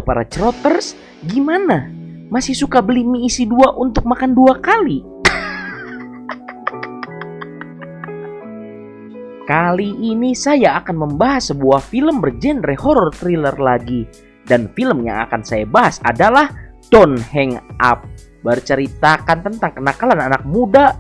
para ceroters, gimana? Masih suka beli mie isi 2 untuk makan 2 kali? Kali ini saya akan membahas sebuah film bergenre horror thriller lagi. Dan film yang akan saya bahas adalah Don't Hang Up. Berceritakan tentang kenakalan anak muda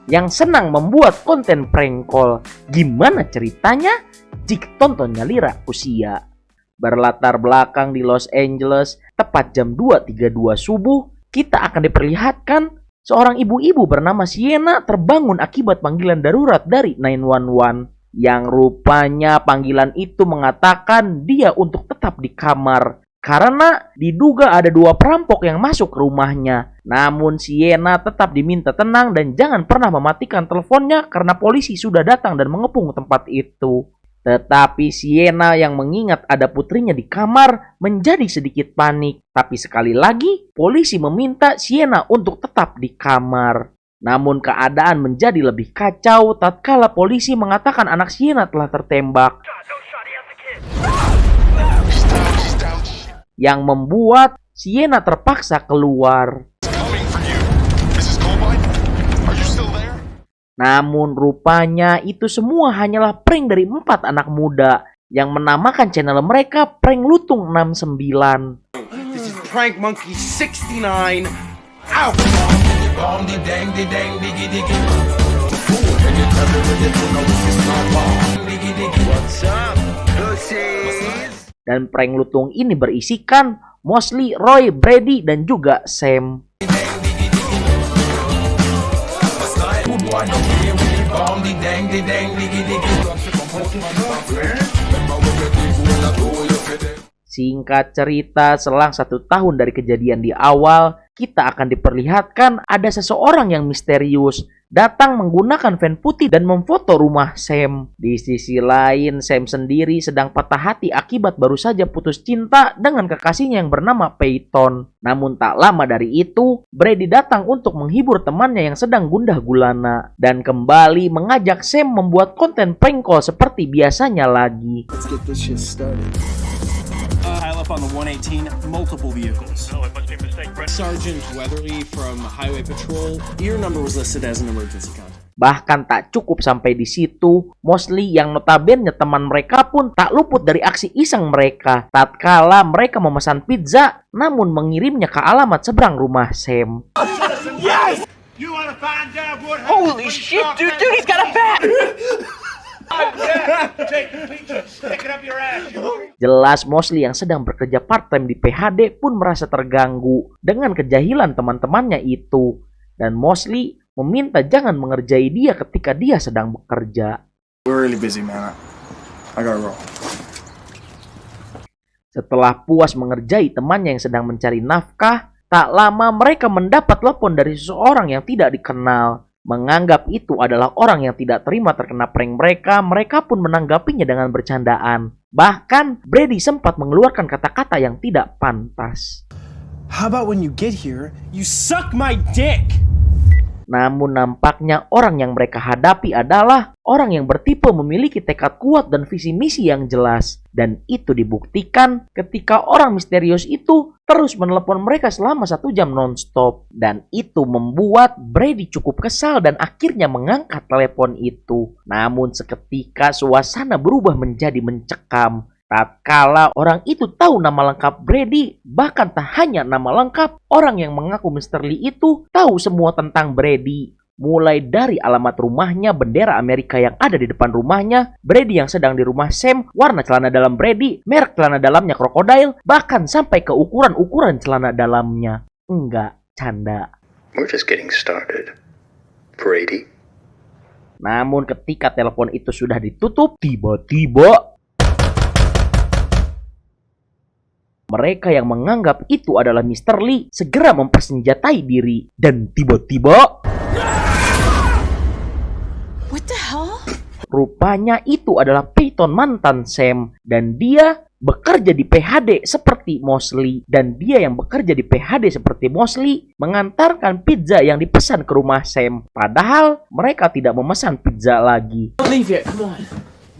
yang senang membuat konten prank call. Gimana ceritanya? Jika tontonnya Lira Usia. Berlatar belakang di Los Angeles, tepat jam 2.32 subuh, kita akan diperlihatkan seorang ibu-ibu bernama Sienna terbangun akibat panggilan darurat dari 911. Yang rupanya panggilan itu mengatakan dia untuk tetap di kamar karena diduga ada 2 perampok yang masuk ke rumahnya. Namun Sienna tetap diminta tenang dan jangan pernah mematikan teleponnya karena polisi sudah datang dan mengepung tempat itu. Tetapi Sienna yang mengingat ada putrinya di kamar menjadi sedikit panik. Tapi sekali lagi polisi meminta Sienna untuk tetap di kamar. Namun keadaan menjadi lebih kacau tatkala polisi mengatakan anak Sienna telah tertembak. Yang membuat Sienna terpaksa keluar. Namun rupanya itu semua hanyalah prank dari 4 anak muda yang menamakan channel mereka Prank Lutung 69. This is Prank Monkey 69. Out. Dan prank lutung ini berisikan Mosley, Roy, Brady, dan juga Sam. Singkat cerita, selang 1 tahun dari kejadian di awal, kita akan diperlihatkan ada seseorang yang misterius datang menggunakan van putih dan memfoto rumah Sam. Di sisi lain, Sam sendiri sedang patah hati akibat baru saja putus cinta dengan kekasihnya yang bernama Peyton. Namun tak lama dari itu, Brady datang untuk menghibur temannya yang sedang gundah gulana dan kembali mengajak Sam membuat konten prank call seperti biasanya lagi. Let's get this shit started. Pile up on the 118, multiple vehicles. Sergeant Weatherly from Highway Patrol. Your number was listed as an emergency contact. Bahkan tak cukup sampai di situ, Mosley yang notabene teman mereka pun tak luput dari aksi iseng mereka tatkala mereka memesan pizza namun mengirimnya ke alamat seberang rumah Sam. Yes! You wanna find out what Holy shit, dude, he's got a bat! Take the pizza, stick it up your ass. Jelas Mosley yang sedang bekerja part-time di PHD pun merasa terganggu dengan kejahilan teman-temannya itu. Dan Mosley meminta jangan mengerjai dia ketika dia sedang bekerja. We're really busy, man. I gotta roll. Setelah puas mengerjai temannya yang sedang mencari nafkah, tak lama mereka mendapat telepon dari seseorang yang tidak dikenal. Menganggap itu adalah orang yang tidak terima terkena prank mereka, mereka pun menanggapinya dengan bercandaan. Bahkan, Brady sempat mengeluarkan kata-kata yang tidak pantas. How about when you get here, you suck my dick? Namun nampaknya orang yang mereka hadapi adalah orang yang bertipe memiliki tekad kuat dan visi misi yang jelas. Dan itu dibuktikan ketika orang misterius itu terus menelepon mereka selama 1 jam non-stop. Dan itu membuat Brady cukup kesal dan akhirnya mengangkat telepon itu. Namun seketika suasana berubah menjadi mencekam. Tatkala orang itu tahu nama lengkap Brady, bahkan tak hanya nama lengkap, orang yang mengaku Mr. Lee itu tahu semua tentang Brady. Mulai dari alamat rumahnya, bendera Amerika yang ada di depan rumahnya, Brady yang sedang di rumah Sam, warna celana dalam Brady, merek celana dalamnya Crocodile, bahkan sampai ke ukuran-ukuran celana dalamnya. Enggak, canda. We're just getting started, Brady. Namun ketika telepon itu sudah ditutup, tiba-tiba mereka yang menganggap itu adalah Mr. Lee segera mempersenjatai diri. Dan tiba-tiba, What the hell? rupanya itu adalah Peyton mantan Sam. Dan dia bekerja di PHD seperti Mosley. Dan dia yang bekerja di PHD seperti Mosley mengantarkan pizza yang dipesan ke rumah Sam. Padahal mereka tidak memesan pizza lagi. Leave it, come on.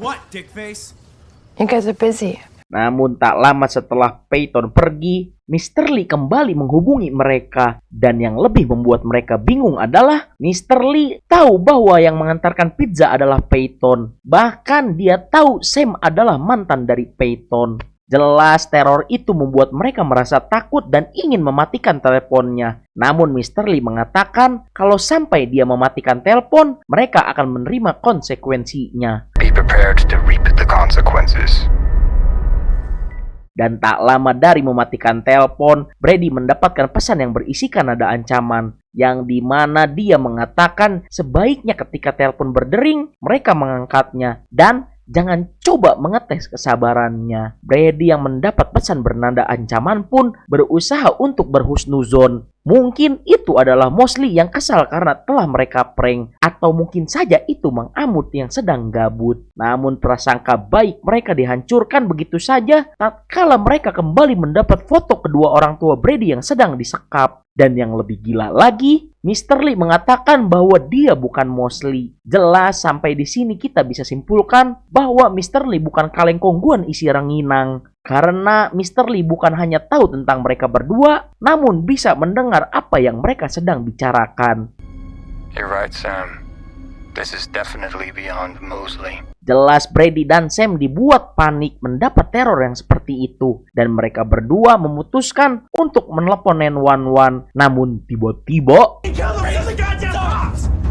What, dickface? You guys are busy. Namun tak lama setelah Peyton pergi, Mr. Lee kembali menghubungi mereka. Dan yang lebih membuat mereka bingung adalah Mr. Lee tahu bahwa yang mengantarkan pizza adalah Peyton. Bahkan dia tahu Sam adalah mantan dari Peyton. Jelas teror itu membuat mereka merasa takut dan ingin mematikan teleponnya. Namun Mr. Lee mengatakan kalau sampai dia mematikan telepon, mereka akan menerima konsekuensinya. Be prepared to reap the consequences. Dan tak lama dari mematikan telepon, Brady mendapatkan pesan yang berisikan nada ancaman, yang dimana dia mengatakan sebaiknya ketika telepon berdering, mereka mengangkatnya dan jangan coba mengetes kesabarannya. Brady yang mendapat pesan bernada ancaman pun berusaha untuk berhusnuzon. Mungkin itu adalah Mosley yang kesal karena telah mereka prank, atau mungkin saja itu Mang Amut yang sedang gabut. Namun prasangka baik mereka dihancurkan begitu saja tatkala mereka kembali mendapat foto kedua orang tua Brady yang sedang disekap. Dan yang lebih gila lagi, Mr. Lee mengatakan bahwa dia bukan Mosley. Jelas sampai di sini kita bisa simpulkan bahwa Mr. Lee bukan kaleng kongguan isi ranginang. Karena Mr. Lee bukan hanya tahu tentang mereka berdua, namun bisa mendengar apa yang mereka sedang bicarakan. You're right, Sam. This is definitely beyond Mosley. Jelas Brady dan Sam dibuat panik mendapat teror yang seperti itu. Dan mereka berdua memutuskan untuk menelepon 911. Namun tiba-tiba...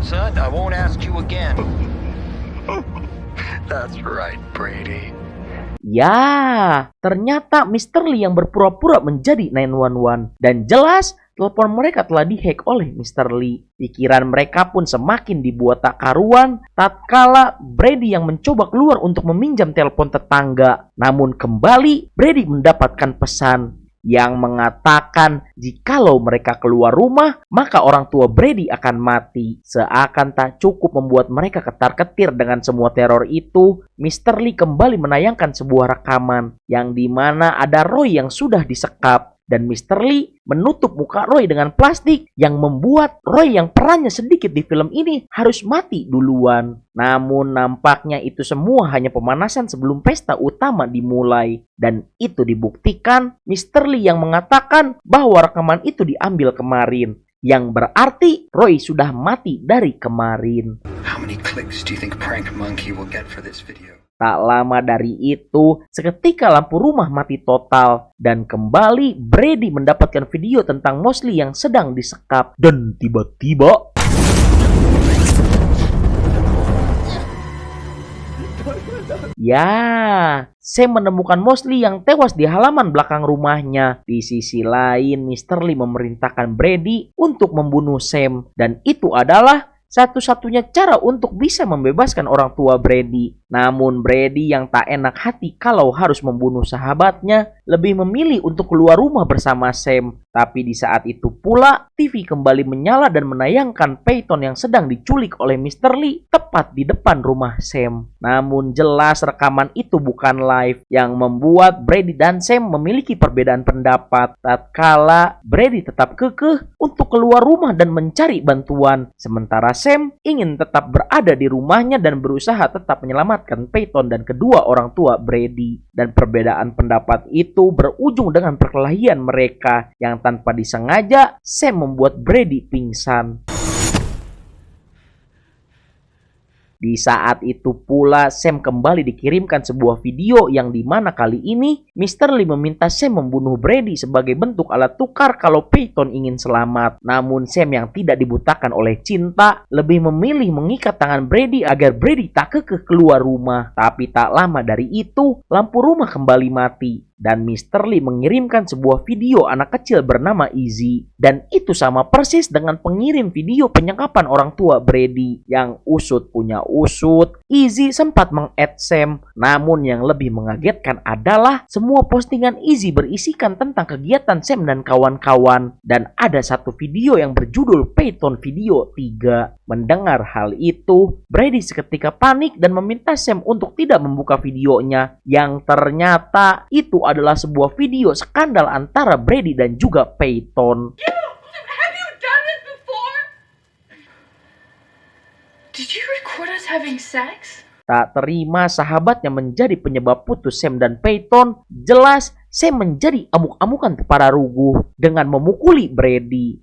Son, I won't ask you again. That's right, Brady. Ya, ternyata Mr. Lee yang berpura-pura menjadi 911. Dan jelas, telepon mereka telah dihack oleh Mr. Lee. Pikiran mereka pun semakin dibuat tak karuan tatkala Brady yang mencoba keluar untuk meminjam telepon tetangga. Namun kembali, Brady mendapatkan pesan yang mengatakan jikalau mereka keluar rumah, maka orang tua Brady akan mati. Seakan tak cukup membuat mereka ketar-ketir dengan semua teror itu, Mr. Lee kembali menayangkan sebuah rekaman yang dimana ada Roy yang sudah disekap. Dan Mr. Lee menutup muka Roy dengan plastik yang membuat Roy yang perannya sedikit di film ini harus mati duluan. Namun nampaknya itu semua hanya pemanasan sebelum pesta utama dimulai. Dan itu dibuktikan Mr. Lee yang mengatakan bahwa rekaman itu diambil kemarin. Yang berarti Roy sudah mati dari kemarin. How many clicks do you think Prank Monkey will get for this video? Tak lama dari itu, seketika lampu rumah mati total. Dan kembali Brady mendapatkan video tentang Mosley yang sedang disekap. Dan tiba-tiba... Ya, Sam menemukan Mosley yang tewas di halaman belakang rumahnya. Di sisi lain, Mr. Lee memerintahkan Brady untuk membunuh Sam. Dan itu adalah satu-satunya cara untuk bisa membebaskan orang tua Brady. Namun Brady yang tak enak hati kalau harus membunuh sahabatnya, lebih memilih untuk keluar rumah bersama Sam. Tapi di saat itu pula, TV kembali menyala dan menayangkan Peyton yang sedang diculik oleh Mr. Lee tepat di depan rumah Sam. Namun jelas rekaman itu bukan live, yang membuat Brady dan Sam memiliki perbedaan pendapat. Tatkala Brady tetap kekeh untuk keluar rumah dan mencari bantuan, sementara Sam ingin tetap berada di rumahnya dan berusaha tetap menyelamatkan Peyton dan kedua orang tua Brady. Dan perbedaan pendapat itu berujung dengan perkelahian mereka yang tanpa disengaja Sam membuat Brady pingsan. Di saat itu pula Sam kembali dikirimkan sebuah video yang dimana kali ini Mr. Lee meminta Sam membunuh Brady sebagai bentuk alat tukar kalau Peyton ingin selamat. Namun Sam yang tidak dibutakan oleh cinta lebih memilih mengikat tangan Brady agar Brady tak kekeh keluar rumah. Tapi tak lama dari itu lampu rumah kembali mati. Dan Mr. Lee mengirimkan sebuah video anak kecil bernama Izzy. Dan itu sama persis dengan pengirim video penyekapan orang tua Brady. Yang usut punya usut, Izzy sempat meng-add Sam. Namun yang lebih mengagetkan adalah semua postingan Izzy berisikan tentang kegiatan Sam dan kawan-kawan. Dan ada satu video yang berjudul Peyton Video 3. Mendengar hal itu, Brady seketika panik dan meminta Sam untuk tidak membuka videonya. Yang ternyata itu adalah sebuah video skandal antara Brady dan juga Peyton. Have you done this before? Did you record us having sex? Tak terima sahabatnya menjadi penyebab putus Sam dan Peyton, jelas Sam menjadi amuk-amukan kepada Ruguh dengan memukuli Brady.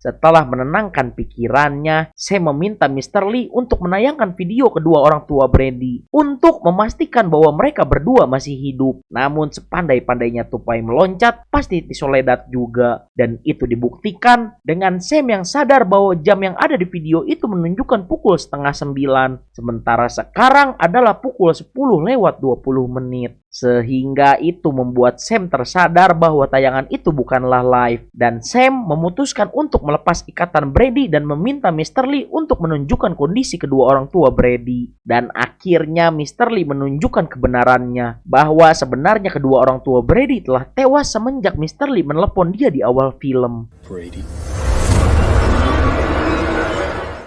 Setelah menenangkan pikirannya, Sam meminta Mr. Lee untuk menayangkan video kedua orang tua Brady untuk memastikan bahwa mereka berdua masih hidup. Namun sepandai-pandainya tupai meloncat, pasti Soledad juga. Dan itu dibuktikan dengan Sam yang sadar bahwa jam yang ada di video itu menunjukkan pukul 8:30. Sementara sekarang adalah pukul 10:20. Sehingga itu membuat Sam tersadar bahwa tayangan itu bukanlah live. Dan Sam memutuskan untuk melepas ikatan Brady dan meminta Mr. Lee untuk menunjukkan kondisi kedua orang tua Brady. Dan akhirnya Mr. Lee menunjukkan kebenarannya bahwa sebenarnya kedua orang tua Brady telah tewas semenjak Mr. Lee menelepon dia di awal film. Brady.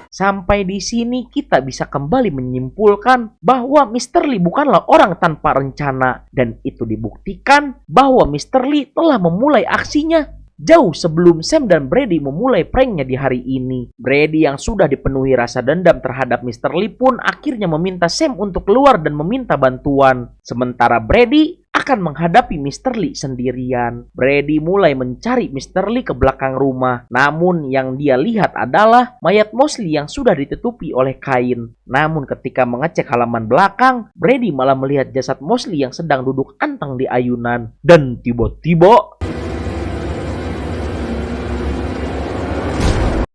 Sampai di sini kita bisa kembali menyimpulkan bahwa Mr. Lee bukanlah orang tanpa rencana. Dan itu dibuktikan bahwa Mr. Lee telah memulai aksinya jauh sebelum Sam dan Brady memulai pranknya di hari ini. Brady yang sudah dipenuhi rasa dendam terhadap Mr. Lee pun akhirnya meminta Sam untuk keluar dan meminta bantuan. Sementara Brady akan menghadapi Mr. Lee sendirian. Brady mulai mencari Mr. Lee ke belakang rumah. Namun yang dia lihat adalah mayat Mosley yang sudah ditutupi oleh kain. Namun ketika mengecek halaman belakang, Brady malah melihat jasad Mosley yang sedang duduk antang di ayunan. Dan tiba-tiba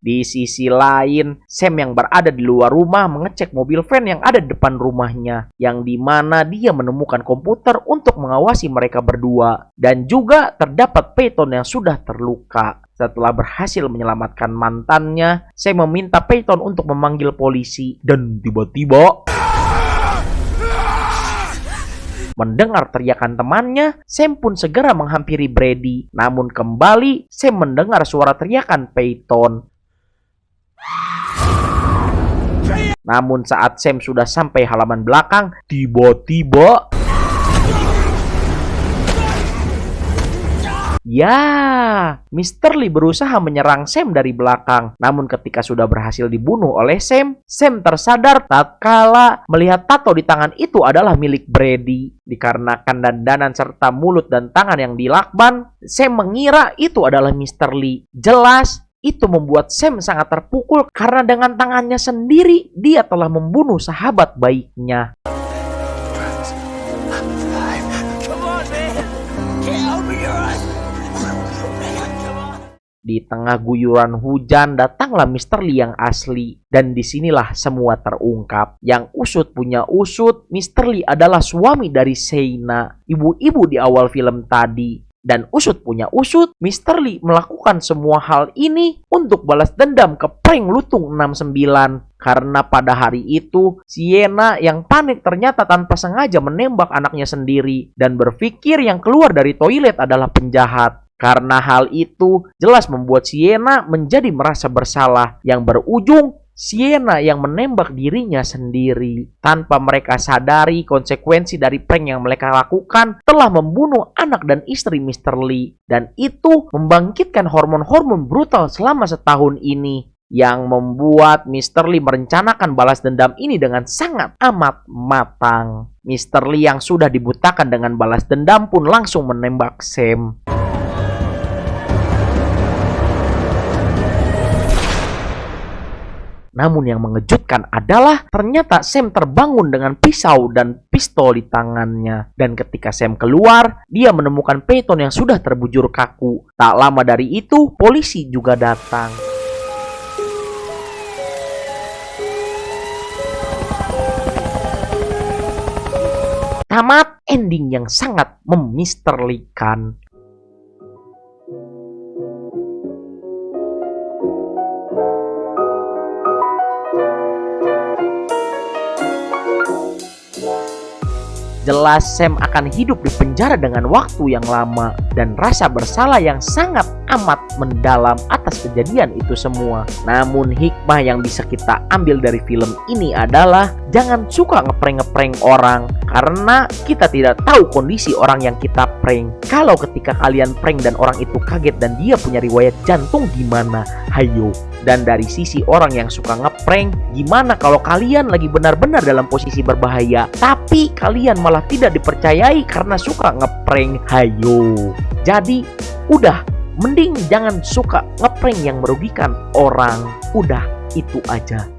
di sisi lain, Sam yang berada di luar rumah mengecek mobil van yang ada di depan rumahnya, yang dimana dia menemukan komputer untuk mengawasi mereka berdua. Dan juga terdapat Peyton yang sudah terluka. Setelah berhasil menyelamatkan mantannya, Sam meminta Peyton untuk memanggil polisi. Dan tiba-tiba mendengar teriakan temannya, Sam pun segera menghampiri Brady. Namun kembali, Sam mendengar suara teriakan Peyton. Namun saat Sam sudah sampai halaman belakang, tiba-tiba Mr. Lee berusaha menyerang Sam dari belakang. Namun ketika sudah berhasil dibunuh oleh Sam, Sam tersadar tatkala melihat tato di tangan itu adalah milik Brady. Dikarenakan dandanan serta mulut dan tangan yang dilakban, Sam mengira itu adalah Mr. Lee. Jelas itu membuat Sam sangat terpukul karena dengan tangannya sendiri dia telah membunuh sahabat baiknya. Di tengah guyuran hujan datanglah Mr. Lee yang asli. Dan disinilah semua terungkap. Yang usut punya usut, Mr. Lee adalah suami dari Shayna, ibu-ibu di awal film tadi. Dan usut punya usut, Mr. Lee melakukan semua hal ini untuk balas dendam ke prank Lutung 69. Karena pada hari itu, Sienna yang panik ternyata tanpa sengaja menembak anaknya sendiri. Dan berpikir yang keluar dari toilet adalah penjahat. Karena hal itu jelas membuat Sienna menjadi merasa bersalah. Yang berujung Sienna yang menembak dirinya sendiri. Tanpa mereka sadari konsekuensi dari prank yang mereka lakukan telah membunuh anak dan istri Mr. Lee. Dan itu membangkitkan hormon-hormon brutal selama setahun ini. Yang membuat Mr. Lee merencanakan balas dendam ini dengan sangat amat matang. Mr. Lee yang sudah dibutakan dengan balas dendam pun langsung menembak Sam. Namun yang mengejutkan adalah ternyata Sam terbangun dengan pisau dan pistol di tangannya. Dan ketika Sam keluar, dia menemukan Peyton yang sudah terbujur kaku. Tak lama dari itu, polisi juga datang. Tamat ending yang sangat memisterikan. Jelas Sam akan hidup di penjara dengan waktu yang lama dan rasa bersalah yang sangat amat mendalam atas kejadian itu semua. Namun hikmah yang bisa kita ambil dari film ini adalah jangan suka ngeprank-ngeprank orang karena kita tidak tahu kondisi orang yang kita prank. Kalau ketika kalian prank dan orang itu kaget dan dia punya riwayat jantung gimana? Hayo, Dan dari sisi orang yang suka ngeprank, gimana kalau kalian lagi benar-benar dalam posisi berbahaya, tapi kalian malah tidak dipercayai karena suka ngeprank? Hayo. Jadi, udah, mending jangan suka ngeprank yang merugikan orang. Udah, itu aja.